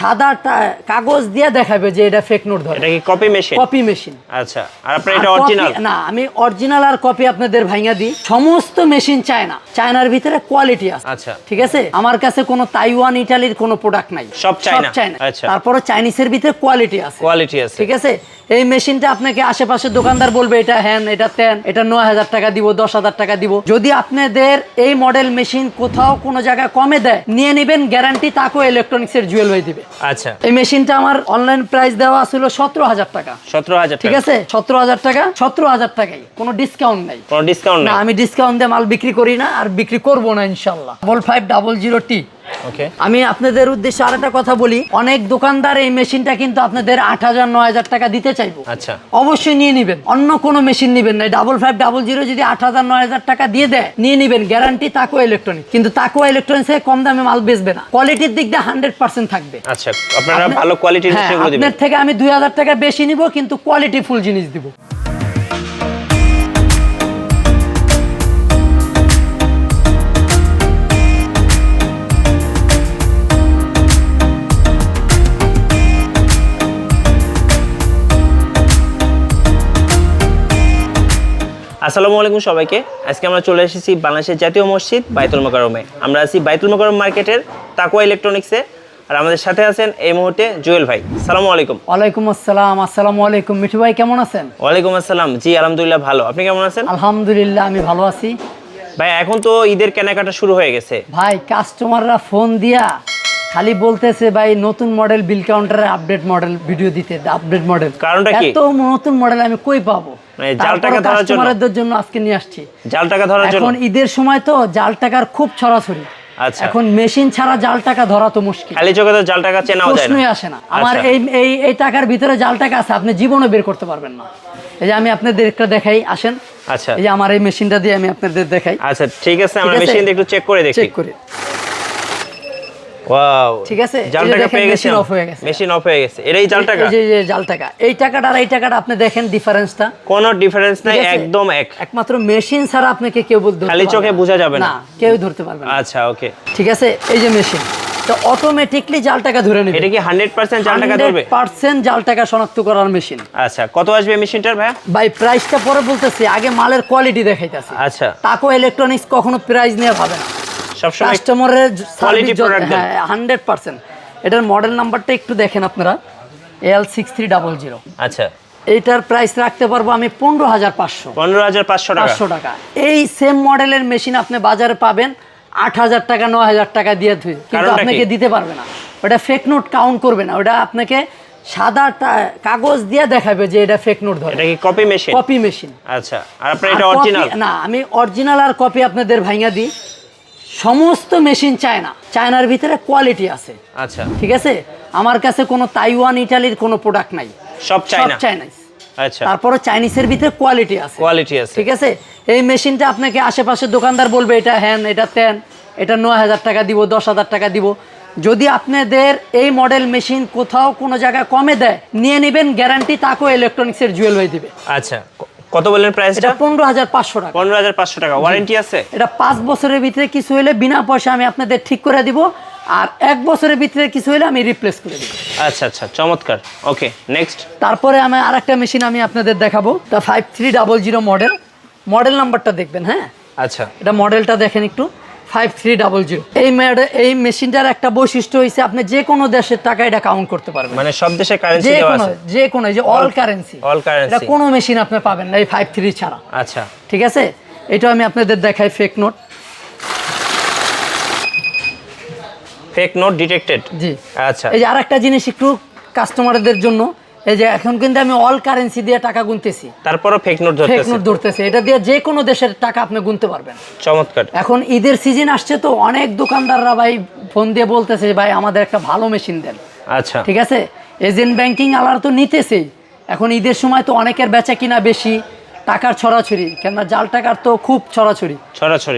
সাদা কাগজ দিয়ে দেখাবে যে এটা ফেক নোট ধরে। এটা কি কপি মেশিন? Copy machine. আচ্ছা, আর আপনার এটা অরিজিনাল? না, আমি অরিজিনাল আর কপি আপনাদের ভাঙা দিই। সমস্ত মেশিন চায়না, চায়নার ভিতরে কোয়ালিটি আছে। আচ্ছা, ঠিক আছে, আমার কাছে কোনো তাইওয়ান ইটালির কোনো প্রোডাক্ট নাই, সব চায়না। আচ্ছা, তারপরে চাইনিজের ভিতরে কোয়ালিটি আছে। ঠিক আছে, এই মেশিনটা আপনাকে আশেপাশের দোকানদার বলবে এটা হ্যান, এটা তেন, এটা ৯,০০০ টাকা দিব, ১০,০০০ টাকা দিব। যদি আপনাদের এই মডেল মেশিন কোথাও কোনো জায়গায় কমে দেয়, নিয়ে নেবেন, গ্যারান্টি তাকওয়া ইলেকট্রনিক্সের জুয়েল ভাই দিবে। আচ্ছা, এই মেশিনটা আমার অনলাইন প্রাইস দেওয়া ছিল ১৭,০০০ টাকা। ১৭,০০০, ঠিক আছে, ১৭,০০০ টাকা, ১৭,০০০ টাকাই, কোনো ডিসকাউন্ট নাই। কোনো ডিসকাউন্ট না, নাই? আমি ডিসকাউন্ট দিয়ে মাল বিক্রি করি না, আর বিক্রি করব না ইনশাআল্লাহ। 5500T। ওকে, আমি আপনাদের উদ্দেশ্যে আরেকটা কথা বলি, অনেক দোকানদার এই মেশিনটা কিন্তু আপনাদের ৮,০০০ ৯,০০০ টাকা দিতে চাইবো। আচ্ছা, অবশ্যই নিয়ে নিবেন, অন্য কোনো মেশিন নিবেন না। 5500 যদি ৮,০০০ ৯,০০০ টাকা দিয়ে দেয়, নিয়ে নিবেন, গ্যারান্টি তাকওয়া ইলেকট্রনিক্স। কিন্তু তাকওয়া ইলেকট্রনিক্সে কম দামে মাল বেচবে না, কোয়ালিটির দিক দিয়ে 100% থাকবে। আচ্ছা, আপনারা ভালো কোয়ালিটির জিনিসগুলো দিবেন। আপনার থেকে আমি ২,০০০ টাকা বেশি নিব, কিন্তু কোয়ালিটি ফুল জিনিস দিব। আসসালামু আলাইকুম সবাইকে। আজকে আমরা চলে এসেছি বাংলাদেশের জাতীয় মসজিদ বাইতুল মুকাররমে। আমরা আছি বাইতুল মুকাররম মার্কেটের তাকওয়া ইলেকট্রনিক্সে, আর আমাদের সাথে আছেন এই মুহূর্তে জুয়েল ভাই। আসসালামু আলাইকুম। ওয়ালাইকুম আসসালাম। আসসালামু আলাইকুম মিঠু ভাই, কেমন আছেন? ওয়ালাইকুম আসসালাম। জি আলহামদুলিল্লাহ ভালো, আপনি কেমন আছেন? আলহামদুলিল্লাহ আমি ভালো আছি ভাই। এখন তো ঈদের কেনাকাটা শুরু হয়ে গেছে ভাই, কাস্টমাররা ফোন দিয়া খালি বলতেছে ভাই নতুন মডেল বিল কাউন্টারে আপডেট মডেল ভিডিও দিতে, আপডেট মডেল। কারণটা কি? এত নতুন মডেল আমি কই পাবো? মানে জাল টাকা ধরার জন্য? কাস্টমারদের জন্য আজকে নিয়ে আসছি জাল টাকা ধরার জন্য। এখন ঈদের সময় তো জাল টাকার খুব ছড়াছড়ি। আচ্ছা, এখন মেশিন ছাড়া জাল টাকা ধরা তো মুশকিল, খালি চোখে তো জাল টাকা চেনাও যায় না, প্রশ্নই আসে না। আমার এই টাকার ভিতরে জাল টাকা আছে, আপনি জীবনে বের করতে পারবেন না। এই যে আমি আপনাদের একটা দেখাই, আসেন। আচ্ছা, এই যে আমার এই মেশিনটা দিয়ে আমি আপনাদের দেখাই। আচ্ছা ঠিক আছে, আমরা মেশিন দিয়ে একটু চেক করে দেখি। চেক করে। ওয়াও, ঠিক আছে, জাল টাকা পেয়ে গেছি। মেশিন অফ হয়ে গেছে। মেশিন অফ হয়ে গেছে। এটাই জাল টাকা? এই যে জাল টাকা। এই টাকাটা আর এই টাকাটা আপনি দেখেন ডিফারেন্সটা। কোনো ডিফারেন্স নাই, একদম এক। একমাত্র মেশিন ছাড়া আপনাকে কেউ বলতে খালি চোখে বোঝা যাবে না, কেউ ধরতে পারবে না। আচ্ছা ওকে, ঠিক আছে। এই যে মেশিন তো অটোমেটিকলি জাল টাকা ধরে নেবে। এটা কি 100% জাল টাকা ধরবে? 100% জাল টাকা শনাক্ত করার মেশিন। আচ্ছা, কত আসবে মেশিনটার ভাই? ভাই প্রাইসটা পরে বলতেছি, আগে মালের কোয়ালিটি দেখাইতাছি। আচ্ছা, তাকওয়া ইলেকট্রনিক্স কখনো প্রাইস নিয়ে ভাবে না, সবসময় কাস্টমারের কোয়ালিটি প্রোডাক্ট দেন। 100%। এটার মডেল নাম্বারটা একটু দেখেন আপনারা, L6300। আচ্ছা, এইটার প্রাইস রাখতে পারবো আমি 15,500। 15,500 টাকা। এই সেম মডেলের মেশিন আপনি বাজারে পাবেন 8,000 টাকা 9,000 টাকা দিয়ে ধুই, কিন্তু আপনাকে দিতে পারবে না। ওটা ফেক নোট কাউন্ট করবে না, ওটা আপনাকে সাদা কাগজ দিয়ে দেখাবে যে এটা ফেক নোট ধরে। এটা কি কপি মেশিন? Copy machine. আচ্ছা, আর আপনার এটা অরিজিনাল? না, আমি অরিজিনাল আর কপি আপনাদের ভাঙা দিই। সমস্ত মেশিন চায়না, চায়নার ভিতরে কোয়ালিটি আছে। আচ্ছা, ঠিক আছে, আমার কাছে কোনো তাইওয়ান ইটালির কোনো প্রোডাক্ট নাই, সব চাইনিজ। আচ্ছা, তারপরে চাইনিজের ভিতরে কোয়ালিটি আছে। ঠিক আছে, এই মেশিনটা আপনাকে আশেপাশের দোকানদার বলবে এটা হ্যান, এটা তেন, এটা ৯,০০০ টাকা দিব, ১০,০০০ টাকা দিব। যদি আপনাদের এই মডেল মেশিন কোথাও কোনো জায়গায় কমে দেয়, নিয়ে নেবেন, গ্যারান্টি তাকওয়া ইলেকট্রনিক্সের জুয়েল ভাই দিবে। আচ্ছা, কত বলেন প্রাইসটা? এটা 15,500 টাকা। 15,500 টাকা। ওয়ারেন্টি আছে? এটা 5 বছরের ভিতরে কিছু হলে বিনা পয়সা আমি আপনাদের ঠিক করে দিব, আর 1 বছরের ভিতরে কিছু হলে আমি রিপ্লেস করে দিব। আচ্ছা আচ্ছা, চমৎকার। ওকে, নেক্সট। তারপরে আমি আরেকটা মেশিন আমি আপনাদের দেখাবো, এটা 5300 মডেল। মডেল নাম্বারটা দেখবেন। হ্যাঁ, আচ্ছা, এটা মডেলটা দেখেন একটু, 5300। এই মেশিনটার একটা বৈশিষ্ট্য হইছে আপনি যে কোনো দেশের টাকা এটা কাউন্ট করতে পারবেন, মানে সব দেশের কারেন্সি দেওয়া আছে? যে কোনো, যে অল কারেন্সি। এটা কোনো মেশিন আপনি পাবেন না এই 53 ছাড়া। আচ্ছা, ঠিক আছে, এটা আমি আপনাদের দেখাই। Fake note, fake note detected. জি। আচ্ছা, এই যে আরেকটা জিনিস একটু কাস্টমারদের জন্য, এই যে এখন কিন্তু আমি অল কারেন্সি দিয়ে টাকা গুনতেছি, তারপরও ফেক নোট ধরতেছে। এটা দিয়ে যে কোনো দেশের টাকা আপনি গুনতে পারবেন। চমৎকার। এখন ঈদের সিজন আসছে তো অনেক দোকানদাররা ভাই ফোন দিয়ে বলতেছে ভাই আমাদের একটা ভালো মেশিন দেন। আচ্ছা, ঠিক আছে, এজেন্ট ব্যাংকিং আলার তো নিতেছেই। এখন ঈদের সময় তো অনেকের বেচা কিনা বেশি, টাকার ছড়াছড়ি, কেননা জাল টাকার তো খুব ছড়াছড়ি,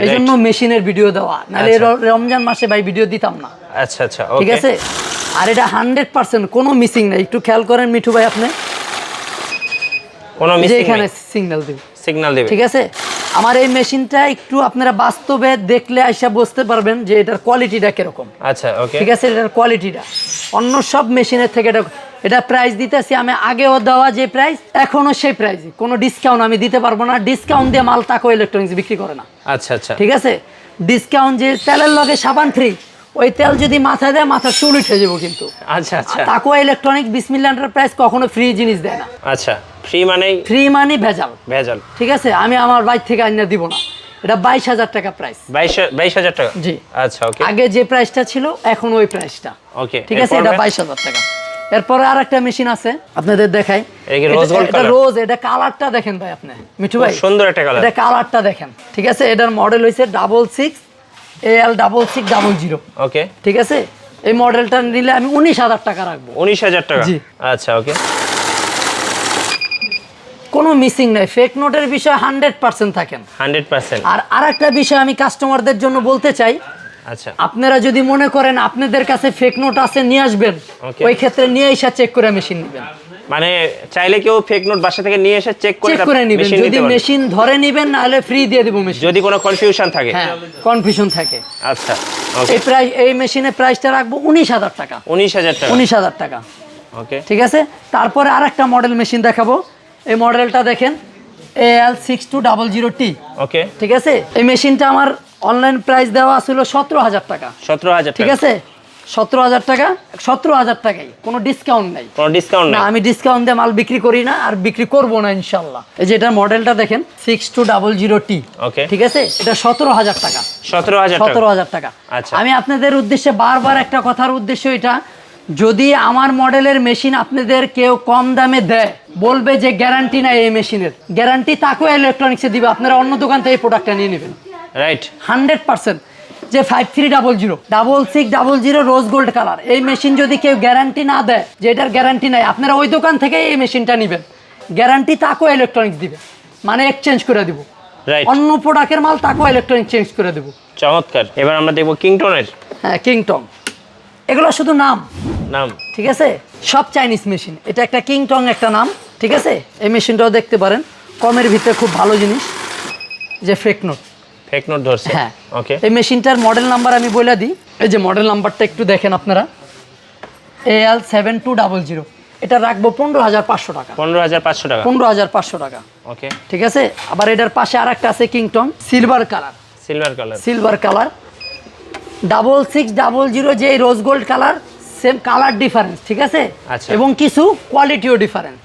এই জন্য মেশিনের ভিডিও দেওয়া, নাহলে রমজান মাসে ভাই ভিডিও দিতাম না। আচ্ছা আচ্ছা, ঠিক আছে। আর এটা 100% কোনো মিসিং নাই। একটু খেয়াল করেন মিঠু ভাই, আপনি কোনো মিসিং এখানে সিগন্যাল দিবে। সিগন্যাল দিবে। ঠিক আছে, আমার এই মেশিনটা একটু আপনারা বাস্তবে দেখলে আইসা বুঝতে পারবেন যে এটার কোয়ালিটিটা কিরকম। আচ্ছা, ওকে, ঠিক আছে। এটার কোয়ালিটিটা অন্য সব মেশিনের থেকে এটা প্রাইস দিতেছি আমি আগেও দেওয়া যে প্রাইস এখনো সেই প্রাইস, কোনো ডিসকাউন্ট আমি দিতে পারবো না। ডিসকাউন্ট দিয়ে মাল তাকওয়া ইলেকট্রনিক্স বিক্রি করে না। আচ্ছা আচ্ছা, ঠিক আছে। ডিসকাউন্ট যে তেলের লগে সাবান ফ্রি, ওই তেল যদি মাথায় দেয় মাথার চুল উঠে যাবো কিন্তু। আচ্ছা আচ্ছা, তাকওয়া ইলেকট্রনিক্স বিসমিল্লাহ এন্টারপ্রাইজ কখনো ফ্রি জিনিস দেয় না। আচ্ছা, ফ্রি মানেই ফ্রি মানে ভেজাল। ভেজাল, ঠিক আছে। আমি আমার বাইর থেকে আইনা দিব না। এটা 22,000 টাকা প্রাইস। 22,000 টাকা? জি। আচ্ছা, ওকে। আগে যে প্রাইসটা ছিল এখন ওই প্রাইসটা। ওকে, ঠিক আছে। এটা 22,000 টাকা। এরপরে আরেকটা মেশিন আছে আপনাদের দেখাই। এটা রোজ, এটা কালারটা দেখেন ভাই আপনি মিঠু ভাই, সুন্দর একটা কালার। এটা কালারটা দেখেন। ঠিক আছে। এটার মডেল হইছে 66AL6600। ওকে, ঠিক আছে। এই মডেলটা নিলে আমি 19,000 টাকা রাখবো। 19,000 টাকা? জি। আচ্ছা, ওকে। কোনো মিসিং নাই। ফেক নোটের বিষয় 100% থাকেন। 100%। আর আরেকটা বিষয় আমি কাস্টমারদের জন্য বলতে চাই, আচ্ছা, আপনারা যদি মনে করেন আপনাদের কাছে ফেক নোট আছে নিয়ে আসবেন, ওই ক্ষেত্রে নিয়ে এসে চেক করে মেশিন নেবেন। মানে চাইলে কেউ ফেক নোট বাসা থেকে নিয়ে এসে চেক করে নেবেন। যদি মেশিন ধরে নেবেন না হলে ফ্রি দিয়ে দিব মেশিন, যদি কোনো কনফিউশন থাকে। হ্যাঁ, কনফিউশন থাকে। আচ্ছা, এই প্রাইস, এই মেশিনের প্রাইসটা রাখবো 19,000 টাকা। 19,000 টাকা? 19,000 টাকা। ওকে, ঠিক আছে। তারপরে আরেকটা মডেল মেশিন দেখাবো। এই মডেলটা দেখেন, AL6200T। ওকে, ঠিক আছে। এই মেশিনটা আমার অনলাইন প্রাইস দেওয়া ছিল 17,000 টাকা। 17,000 ঠিক আছে। 17,000 টাকা, 17,000 টাকাই, কোনো ডিসকাউন্ট নাই। কোনো ডিসকাউন্ট না, নাই? আমি ডিসকাউন্ট দিয়ে মাল বিক্রি করি না আর বিক্রি করব না ইনশাআল্লাহ। এই যে এটা মডেলটা দেখেন 6200T। ওকে, ঠিক আছে। এটা 17,000 টাকা। 17,000 টাকা। আচ্ছা, আমি আপনাদের উদ্দেশ্যে বারবার একটা কথার উদ্দেশ্য এটা, যদি আমার মডেলের মেশিন আপনাদের কেউ কম দামে দেয়, বলবে যে গ্যারান্টি নাই এই মেশিনের, গ্যারান্টি তাকওয়া ইলেকট্রনিক্সে দিবে। আপনারা অন্য দোকান থেকে এই প্রোডাক্টটা নিয়ে নেবেন। রাইট। 100%। যে 5300 6600 রোজ গোল্ড কালার, এই মেশিন যদি কেউ গ্যারান্টি না দেয়, যে এটার গ্যারান্টি নাই, আপনারা ওই দোকান থেকে এই মেশিনটা নেবেন। গ্যারান্টি তাকওয়া ইলেকট্রনিক্স দিবে, মানে এক্সচেঞ্জ করে দিব। অন্য প্রোডাক্টের মাল তাকওয়া ইলেকট্রনিক্স চেঞ্জ করে দেব। চমৎকার। এবার আমরা দেখবো কিংটনের। হ্যাঁ, কিংটন। এগুলো শুধু নাম। ঠিক আছে। সব চাইনিজ মেশিন। এটা একটা কিংটং একটা নাম। ঠিক আছে। এই মেশিনটাও দেখতে পারেন, কমের ভিতরে খুব ভালো জিনিস, যে ফেক নোট। ফেক নোট ধরছে? হ্যাঁ, ওকে। এই মেশিনটার মডেল নাম্বার আমি বলে দিই। এই যে মডেল নাম্বারটা একটু দেখেন আপনারা, AL7200। এটা রাখবো 15,500 টাকা। 15,500 টাকা? 15,500 টাকা। ওকে, ঠিক আছে। আবার এটার পাশে আরেকটা আছে কিংটন, সিলভার কালার। সিলভার কালার 6600, যে rose gold colour, same colour difference. ঠিক আছে। আচ্ছা। এবং কিছু কোয়ালিটিও ডিফারেন্ট,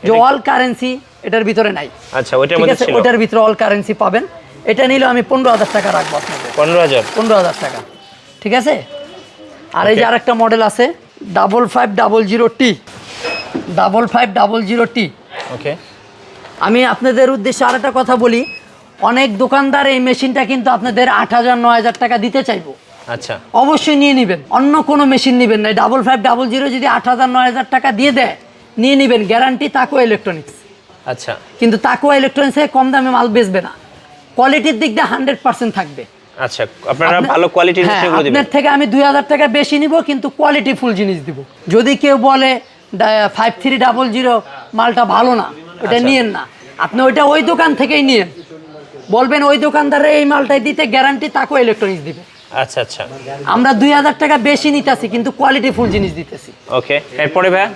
যে অল কারেন্সি এটার ভিতরে নাই। আচ্ছা, ওইটার মধ্যে ছিল? ওটার ভিতরে অল কারেন্সি পাবেন। এটা নিলে আমি 15,000 টাকা রাখবো আপনাদের। 15,000 টাকা। ঠিক আছে। আর এই যে আরেকটা মডেল আছে 5500T। 5500T। ওকে। আমি আপনাদের উদ্দেশ্যে আরেকটা কথা বলি, অনেক দোকানদার এই মেশিনটা কিন্তু আপনাদের 8,000 9,000 টাকা দিতে চাইবো। আচ্ছা, অবশ্যই নিয়ে নেবেন, অন্য কোনো মেশিন নেবেন না। 5500 যদি 8,000 9,000 টাকা দিয়ে দেয়, নিয়ে নেবেন। গ্যারান্টি তাকওয়া ইলেকট্রনিক্স। আচ্ছা, কিন্তু তাকওয়া ইলেকট্রনিক্সে কম দামে মাল বেচবে না, কোয়ালিটির দিক দিয়ে 100% থাকবে। আচ্ছা, আপনারা ভালো কোয়ালিটির জিনিসগুলো দিবেন। আপনার থেকে আমি 2,000 টাকা বেশি নিব, কিন্তু কোয়ালিটি ফুল জিনিস দিব। যদি কেউ বলে 5300 মালটা ভালো না, ওটা নিয়েন না, আপনি ওইটা ওই দোকান থেকেই নিয়েন। বলবেন ওই দোকানদারে এই মালটাই দিতে গ্যারান্টি তাকওয়া ইলেকট্রনিক্স দিবে। আচ্ছা আচ্ছা, আমরা 2,000 টাকা বেশি নিতেছি, কিন্তু কোয়ালিটি ফুল জিনিস দিতেছি। ওকে। এরপরে ভাই?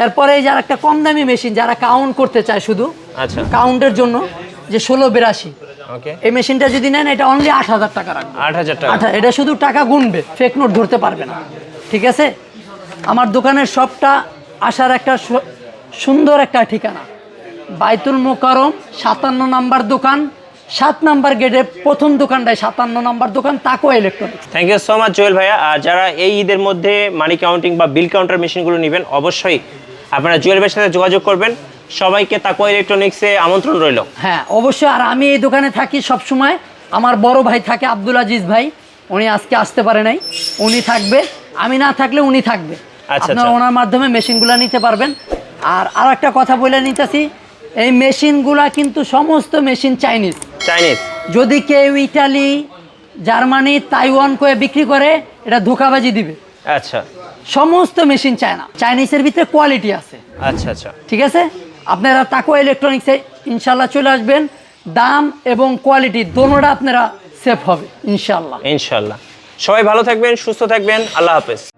এরপরে যারা একটা কম দামি মেশিন, যারা কাউন্ট করতে চায় শুধু, আচ্ছা, কাউন্টের জন্য, যে 1682। ওকে। এই মেশিনটা যদি নেন, এটা অনলি 8,000 টাকা রাখবে। 8,000 টাকা? এটা শুধু টাকা গুনবে, ফেক নোট ধরতে পারবে না। ঠিক আছে। আমার দোকানের সবটা আসার একটা সুন্দর একটা ঠিকানা, বাইতুল মুকাররম 57 নাম্বার দোকান, 7 নাম্বার গেটে প্রথম দোকানটায় 57 নাম্বার দোকান, Taqwa electronics. Thank you so much Jewel ভাইয়া। আর যারা এই ঈদের মধ্যে মানি কাউন্টিং বা বিল কাউন্টার মেশিনগুলো নেবেন, অবশ্যই আপনারা জুয়েল ভাইয়ের সাথে যোগাযোগ করবেন। সবাইকে তাকওয়া ইলেকট্রনিক্সে আমন্ত্রণ রইল। হ্যাঁ, অবশ্যই। আর আমি এই দোকানে থাকি সব সময়। আমার বড় ভাই থাকে, আব্দুল আজিজ ভাই, উনি আজকে আসতে পারে নাই, উনি থাকবে। আমি না থাকলে উনি থাকবে। আপনারা ওনার মাধ্যমে মেশিনগুলো নিতে পারবেন। আর আরেকটা কথা বলে নিতেছি, এই মেশিনগুলা কিন্তু সমস্ত মেশিন চাইনিজ। যদি কেউ ইটালি, জার্মানি, তাইওয়ান করে বিক্রি করে, এটা ধোঁকাবাজি দিবে। আচ্ছা, সমস্ত মেশিন চায়না। চাইনিজের ভিতরে কোয়ালিটি আছে। আচ্ছা আচ্ছা, ঠিক আছে। আপনারা তাকওয়া ইলেকট্রনিক্সে ইনশাল্লাহ চলে আসবেন। দাম এবং কোয়ালিটি দোনোটা আপনারা সেফ হবে ইনশাআল্লাহ। ইনশাআল্লাহ। সবাই ভালো থাকবেন, সুস্থ থাকবেন, আল্লাহ হাফেজ।